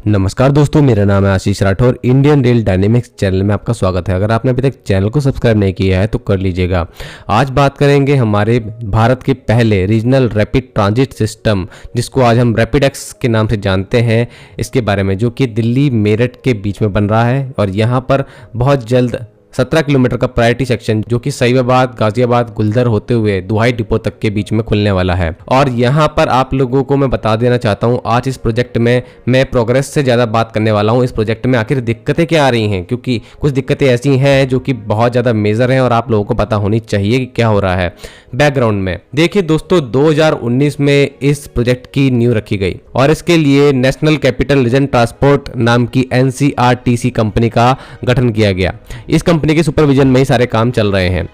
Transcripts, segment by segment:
नमस्कार दोस्तों, मेरा नाम है Ashish Rathore. Indian rail dynamics channel में आपका स्वागत है। अगर आपने अभी तक चैनल को सब्सक्राइब नहीं किया है तो कर लीजिएगा। आज बात करेंगे हमारे भारत के पहले रीजनल रैपिड ट्रांजिट सिस्टम, जिसको आज हम रैपिड एक्स के नाम से जानते हैं, इसके बारे में, जो कि दिल्ली मेरठ के बीच में बन रहा है और यहाँ पर बहुत जल्द 17 किलोमीटर का प्रायोरिटी सेक्शन, जो कि सईबाबाद, गाजियाबाद, गुलदर होते हुए दुहाई डिपो तक के बीच में खुलने वाला है। और यहाँ पर आप लोगों को मैं बता देना चाहता हूँ, आज इस प्रोजेक्ट में मैं प्रोग्रेस से ज़्यादा बात करने वाला हूँ। इस प्रोजेक्ट में आखिर दिक्कतें क्या आ रही हैं, क्योंकि कुछ दिक्कतें ऐसी हैं जो कि बहुत ज़्यादा मेजर हैं और आप लोगों को पता होनी चाहिए कि क्या हो रहा है बैकग्राउंड में। देखिए दोस्तों, 2019 में इस प्रोजेक्ट की नींव रखी गई और इसके लिए नेशनल कैपिटल रीजन ट्रांसपोर्ट नाम की NCRTC कंपनी का गठन किया गया। इस कंपनी के सुपरविजन में ही सारे काम चल रहे हैं।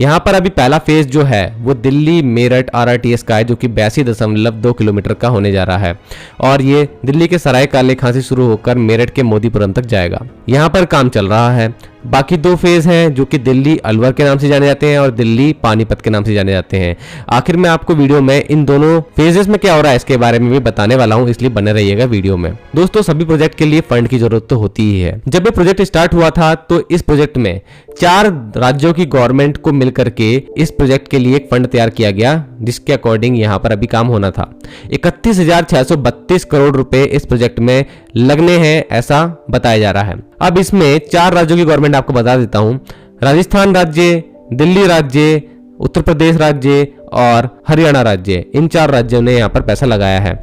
यहाँ पर अभी पहला फेज जो है वो दिल्ली मेरठ RRTS का है, जो कि 82.2 किलोमीटर का होने जा रहा है और ये दिल्ली के सराय काले खां से शुरू होकर मेरठ के मोदीपुरम तक जाएगा। यहाँ पर काम चल रहा है। बाकी दो फेज हैं जो कि दिल्ली अलवर के नाम से जाने जाते हैं और दिल्ली पानीपत के नाम से जाने जाते हैं। आखिर में आपको वीडियो में इन दोनों फेजेस में क्या हो रहा है इसके बारे में भी बताने वाला हूं, इसलिए बने रहिएगा वीडियो में। दोस्तों, सभी प्रोजेक्ट के लिए फंड की जरूरत तो होती ही है। जब ये प्रोजेक्ट स्टार्ट हुआ था तो इस प्रोजेक्ट में 4 राज्यों की गवर्नमेंट को मिलकर के इस प्रोजेक्ट के लिए एक फंड तैयार किया गया, जिसके अकॉर्डिंग यहाँ पर अभी काम होना था। 31,632 करोड़ रुपए इस प्रोजेक्ट में लगने हैं, ऐसा बताया जा रहा है। अब इसमें 4 राज्यों की गवर्नमेंट आपको बता देता हूं। राजस्थान राज्य, दिल्ली राज्य, उत्तर प्रदेश राज्य और हरियाणा राज्य, इन 4 राज्यों ने यहाँ पर पैसा लगाया है।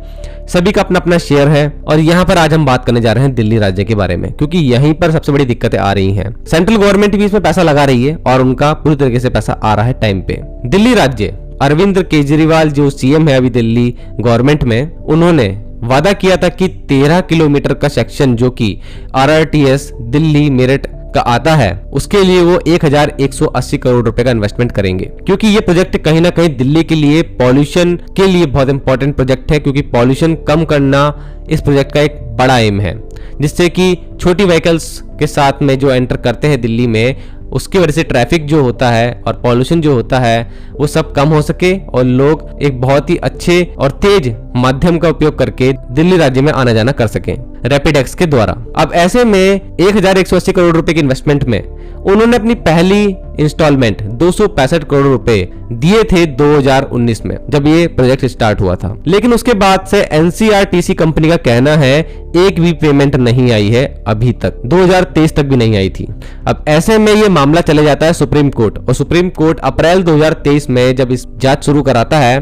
सभी का अपना अपना शेयर है और यहाँ पर आज हम बात करने जा रहे हैं दिल्ली राज्य के बारे में, क्योंकि यहीं पर सबसे बड़ी दिक्कतें आ रही हैं। सेंट्रल गवर्नमेंट भी इसमें पैसा लगा रही है और उनका पूरी तरीके से पैसा आ रहा है टाइम पे। दिल्ली राज्य, अरविंद केजरीवाल जो CM है अभी दिल्ली गवर्नमेंट में, उन्होंने वादा किया था कि 13 किलोमीटर का सेक्शन जो कि RRTS दिल्ली मेरठ का आता है, उसके लिए वो 1,180 करोड़ रुपए का इन्वेस्टमेंट करेंगे, क्योंकि ये प्रोजेक्ट कहीं ना कहीं दिल्ली के लिए पॉल्यूशन के लिए बहुत इंपॉर्टेंट प्रोजेक्ट है, क्योंकि पॉल्यूशन कम करना इस प्रोजेक्ट का एक बड़ा एम है, जिससे कि छोटी व्हीकल्स के साथ में जो एंटर करते हैं दिल्ली में, उसकी वजह से ट्रैफिक जो होता है और पॉल्यूशन जो होता है वो सब कम हो सके और लोग एक बहुत ही अच्छे और तेज माध्यम का उपयोग करके दिल्ली राज्य में आना जाना कर सकें रैपिड एक्स के द्वारा। अब ऐसे में 1,180 करोड़ रुपए की इन्वेस्टमेंट में उन्होंने अपनी पहली इंस्टॉलमेंट 265 करोड़ रुपए दिए थे 2019 में, जब ये प्रोजेक्ट स्टार्ट हुआ था। लेकिन उसके बाद से NCRTC कंपनी का कहना है एक भी पेमेंट नहीं आई है अभी तक, 2023 तक भी नहीं आई थी। अब ऐसे में ये मामला चले जाता है सुप्रीम कोर्ट और सुप्रीम कोर्ट अप्रैल 2023 में जब इस जांच शुरू कराता है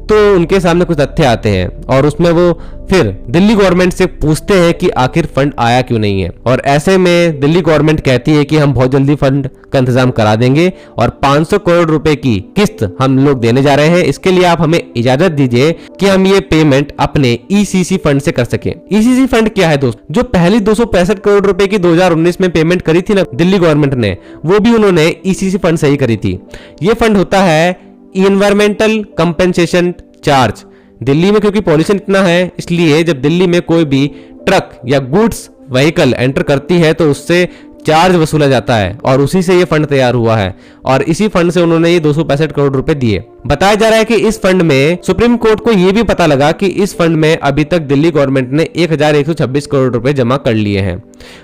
तो उनके सामने कुछ तथ्य आते हैं और उसमें वो फिर दिल्ली गवर्नमेंट से पूछते हैं कि आखिर फंड आया क्यों नहीं है। और ऐसे में दिल्ली गवर्नमेंट कहती है कि हम बहुत जल्दी फंड का इंतजाम करा देंगे और 500 करोड़ रुपए की किस्त हम लोग देने जा रहे हैं। इसके लिए आप हमें इजाजत दीजिए कि हम ये पेमेंट अपने ECC फंड से कर सकें। ECC फंड क्या है दोस्त? जो पहली 265 करोड़ रुपए की 2019 में पेमेंट करी थी ना दिल्ली गवर्नमेंट ने, वो भी उन्होंने ECC फंड से ही करी थी। ये फंड होता है इन्वायरमेंटल कंपेंसेशन चार्ज। दिल्ली में क्योंकि पॉल्यूशन इतना है, इसलिए जब दिल्ली में कोई भी ट्रक या गुड्स व्हीकल एंटर करती है तो उससे चार्ज वसूला जाता है और उसी से ये फंड तैयार हुआ है और इसी फंड से उन्होंने ये 265 करोड़ रुपए दिए। बताया जा रहा है कि इस फंड में सुप्रीम कोर्ट को ये भी पता लगा कि इस फंड में अभी तक दिल्ली गवर्नमेंट ने 1,126 करोड़ रुपए जमा कर लिए हैं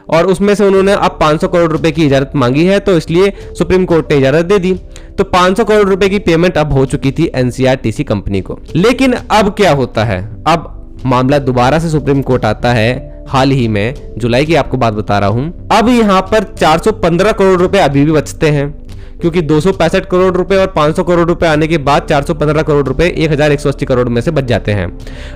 और उसमें से उन्होंने अब 500 करोड़ रुपए की इजाजत मांगी है, तो इसलिए सुप्रीम कोर्ट ने इजाजत दे दी। तो 500 करोड़ रुपए की पेमेंट अब हो चुकी थी NCRTC कंपनी को। लेकिन अब क्या होता है? अब मामला दोबारा से सुप्रीम कोर्ट आता है, हाल ही में जुलाई की आपको बात बता रहा हूं। अब यहां पर 415 करोड़ रुपए अभी भी बचते हैं, क्योंकि 265 करोड़ रुपए और 500 करोड़ रुपए आने के बाद 415 करोड़ रुपए 1,180 करोड़ में से बच जाते हैं।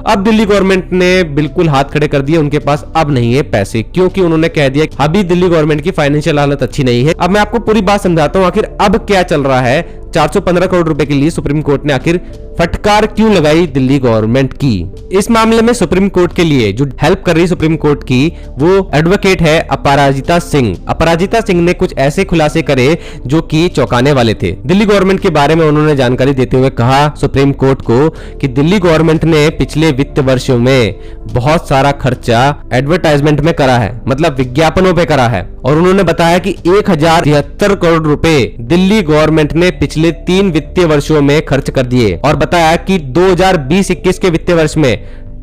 अब दिल्ली गवर्नमेंट ने बिल्कुल हाथ खड़े कर दिए, उनके पास अब नहीं है पैसे, क्योंकि उन्होंने कह दिया अभी दिल्ली गवर्नमेंट की फाइनेंशियल हालत अच्छी नहीं है। अब मैं आपको पूरी बात समझाता हूं आखिर अब क्या चल रहा है। 415 करोड़ रुपए के लिए सुप्रीम कोर्ट ने आखिर फटकार क्यों लगाई दिल्ली गवर्नमेंट की? इस मामले में सुप्रीम कोर्ट के लिए जो हेल्प कर रही सुप्रीम कोर्ट की वो एडवोकेट है अपराजिता सिंह। अपराजिता सिंह ने कुछ ऐसे खुलासे करे जो कि चौंकाने वाले थे। दिल्ली गवर्नमेंट के बारे में उन्होंने जानकारी देते हुए कहा सुप्रीम कोर्ट को कि दिल्ली गवर्नमेंट ने पिछले वित्त वर्षों में बहुत सारा खर्चा एडवर्टाइजमेंट में करा है, मतलब विज्ञापनों पे करा है। और उन्होंने बताया कि 1,073 करोड़ रुपए दिल्ली गवर्नमेंट ने पिछले 3 वित्तीय वर्षों में खर्च कर दिए और बताया कि 2020-21 के वित्तीय वर्ष में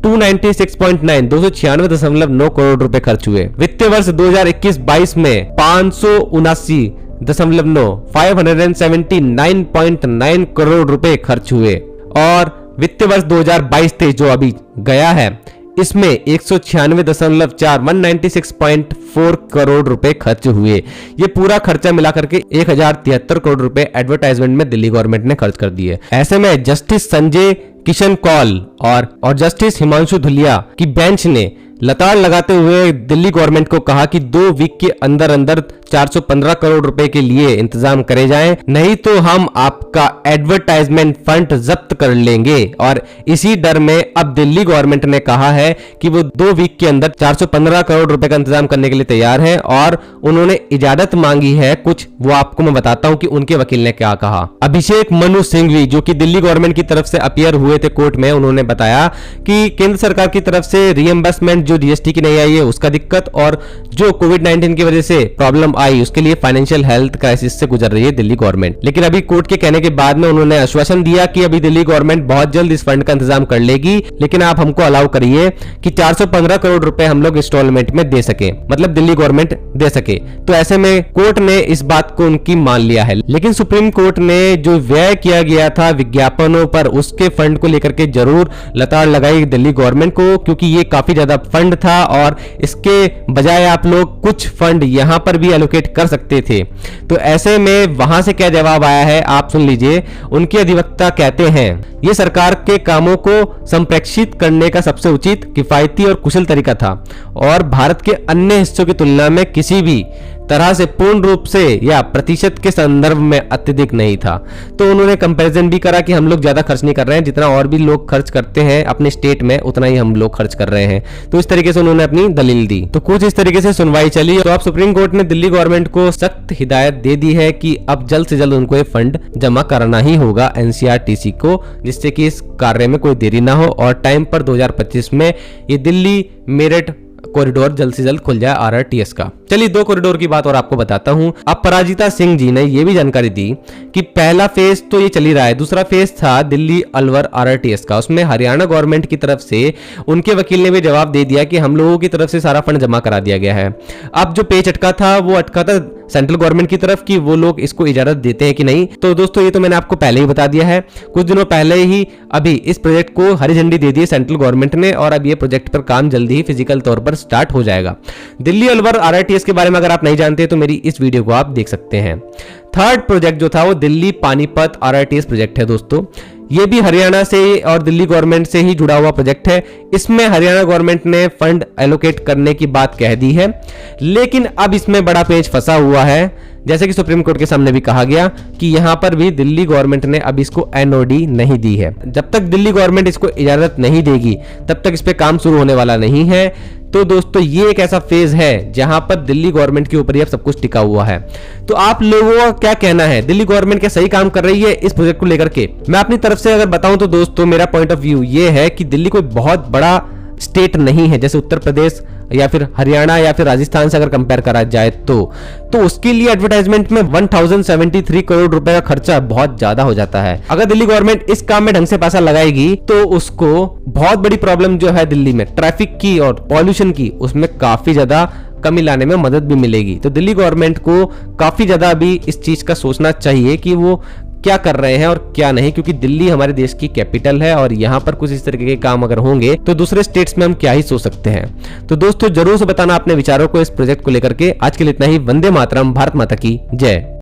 296.9 296.9 करोड़ रुपए खर्च हुए। वित्तीय वर्ष 2021-22 में 579 करोड़ रुपए खर्च हुए और वित्तीय वर्ष 2022-23 जो अभी गया है इसमें 196.4 करोड़ रुपए खर्च हुए। ये पूरा खर्चा मिला करके 1073 करोड़ रुपए एडवर्टाइजमेंट में दिल्ली गवर्नमेंट ने खर्च कर दिए। ऐसे में जस्टिस संजय किशन कौल और जस्टिस हिमांशु धुलिया की बेंच ने लताड़ लगाते हुए दिल्ली गवर्नमेंट को कहा कि 2 वीक के अंदर अंदर 415 करोड़ रुपए के लिए इंतजाम करे जाएं, नहीं तो हम आपका एडवर्टाइजमेंट फंड जब्त कर लेंगे। और इसी डर में अब दिल्ली गवर्नमेंट ने कहा है कि वो 2 वीक के अंदर 415 करोड़ रुपए का इंतजाम करने के लिए तैयार है और उन्होंने इजाजत मांगी है कुछ, वो आपको मैं बताता हूं कि उनके वकील ने क्या कहा। अभिषेक मनु सिंघवी जो कि दिल्ली गवर्नमेंट की तरफ से अपीयर हुए थे कोर्ट में, उन्होंने बताया कि केंद्र सरकार की तरफ से रिएम्बर्समेंट जो जीएसटी की नहीं आई है उसका दिक्कत, और जो कोविड-19 की वजह से प्रॉब्लम आई उसके लिए फाइनेंशियल हेल्थ क्राइसिस से गुजर रही है दिल्ली गवर्नमेंट। लेकिन अभी कोर्ट के कहने के बाद में उन्होंने आश्वासन दिया कि अभी दिल्ली गवर्नमेंट बहुत जल्द इस फंड का इंतजाम कर लेगी, लेकिन आप हमको अलाउ करिए कि 415 करोड़ रुपए हम लोग इंस्टॉलमेंट में दे सके, मतलब दिल्ली गवर्नमेंट दे सके। तो ऐसे में कोर्ट ने इस बात को उनकी मान लिया है। लेकिन सुप्रीम कोर्ट ने जो व्यय किया गया था विज्ञापनों पर, उसके फंड को लेकर के जरूर लताड़ लगाई दिल्ली गवर्नमेंट को, क्योंकि ये काफी ज्यादा फंड था और इसके बजाय आप लोग कुछ फंड यहां पर भी एलोकेट कर सकते थे। तो ऐसे में वहां से क्या जवाब आया है आप सुन लीजिए। उनके अधिवक्ता कहते हैं ये सरकार के कामों को संप्रेषित करने का सबसे उचित, किफायती और कुशल तरीका था और भारत के अन्य हिस्सों की तुलना में किसी भी तरह से पूर्ण रूप से या प्रतिशत के संदर्भ में अत्यधिक नहीं था। तो उन्होंने कंपैरिजन भी करा कि हम लोग ज्यादा खर्च नहीं कर रहे हैं, जितना और भी लोग खर्च करते हैं अपने स्टेट में उतना ही हम लोग खर्च कर रहे हैं। तो इस तरीके से उन्होंने अपनी दलील दी। तो कुछ इस तरीके से सुनवाई चली। तो अब सुप्रीम कोर्ट ने दिल्ली गवर्नमेंट को सख्त हिदायत दे दी है कि अब जल्द से जल्द उनको ये फंड जमा कराना ही होगा एनसीआरटीसी को, जिससे कि इस कार्य में कोई देरी ना हो और टाइम पर 2025 में ये दिल्ली मेरठ कॉरिडोर जल्द से जल्द खुल जाए आरआरटीएस का। चलिए 2 कॉरिडोर की बात और आपको बताता हूं। अपराजिता सिंह जी ने यह भी जानकारी दी कि पहला फेज तो ये चल ही रहा है, दूसरा फेज था दिल्ली अलवर आरआरटीएस का, उसमें हरियाणा गवर्नमेंट की तरफ से उनके वकील ने भी जवाब दे दिया कि हम लोगों की तरफ से सारा फंड जमा करा दिया गया है। अब जो पेच अटका था वो अटका था सेंट्रल गवर्नमेंट की तरफ कि वो लोग इसको इजाजत देते हैं कि नहीं। तो दोस्तों ये तो मैंने आपको पहले ही बता दिया है, कुछ दिनों पहले ही अभी इस प्रोजेक्ट को हरी झंडी दे दी है सेंट्रल गवर्नमेंट ने और अब ये प्रोजेक्ट पर काम जल्दी ही फिजिकल तौर पर स्टार्ट हो जाएगा। दिल्ली अलवर आरआरटीएस के बारे में अगर आप नहीं जानते तो मेरी इस वीडियो को आप देख सकते हैं। थर्ड प्रोजेक्ट जो था वो दिल्ली पानीपत आरआरटीएस प्रोजेक्ट है दोस्तों। ये भी हरियाणा से और दिल्ली गवर्नमेंट से ही जुड़ा हुआ प्रोजेक्ट है। इसमें हरियाणा गवर्नमेंट ने फंड एलोकेट करने की बात कह दी है, लेकिन अब इसमें बड़ा पेच फंसा हुआ है। जैसे कि सुप्रीम कोर्ट के सामने भी कहा गया कि यहां पर भी दिल्ली गवर्नमेंट ने अब इसको एनओडी नहीं दी है। जब तक दिल्ली गवर्नमेंट इसको इजाजत नहीं देगी तब तक इस पे काम शुरू होने वाला नहीं है। तो दोस्तों ये एक ऐसा फेज है जहां पर दिल्ली गवर्नमेंट के ऊपर ही अब सब कुछ टिका हुआ है। तो आप लोगों का क्या कहना है, दिल्ली गवर्नमेंट क्या सही काम कर रही है इस प्रोजेक्ट को लेकर के? मैं अपनी तरफ से अगर बताऊं तो दोस्तों मेरा पॉइंट ऑफ व्यू ये है कि दिल्ली कोई बहुत बड़ा स्टेट नहीं है, जैसे उत्तर प्रदेश या फिर हरियाणा या फिर राजस्थान से अगर कंपेयर करा जाए तो उसके लिए एडवर्टाइजमेंट में 1073 करोड़ रुपए का खर्चा बहुत ज्यादा हो जाता है। अगर दिल्ली गवर्नमेंट इस काम में ढंग से पैसा लगाएगी तो उसको बहुत बड़ी प्रॉब्लम जो है दिल्ली में ट्रैफिक की और पॉल्यूशन की, उसमें काफी ज्यादा कमी लाने में मदद भी मिलेगी। तो दिल्ली गवर्नमेंट को काफी ज्यादा अभी इस चीज का सोचना चाहिए कि वो क्या कर रहे हैं और क्या नहीं, क्योंकि दिल्ली हमारे देश की कैपिटल है और यहाँ पर कुछ इस तरीके के काम अगर होंगे तो दूसरे स्टेट्स में हम क्या ही सोच सकते हैं। तो दोस्तों जरूर से बताना अपने विचारों को इस प्रोजेक्ट को लेकर के। आज के लिए इतना ही। वंदे मातरम। भारत माता की जय।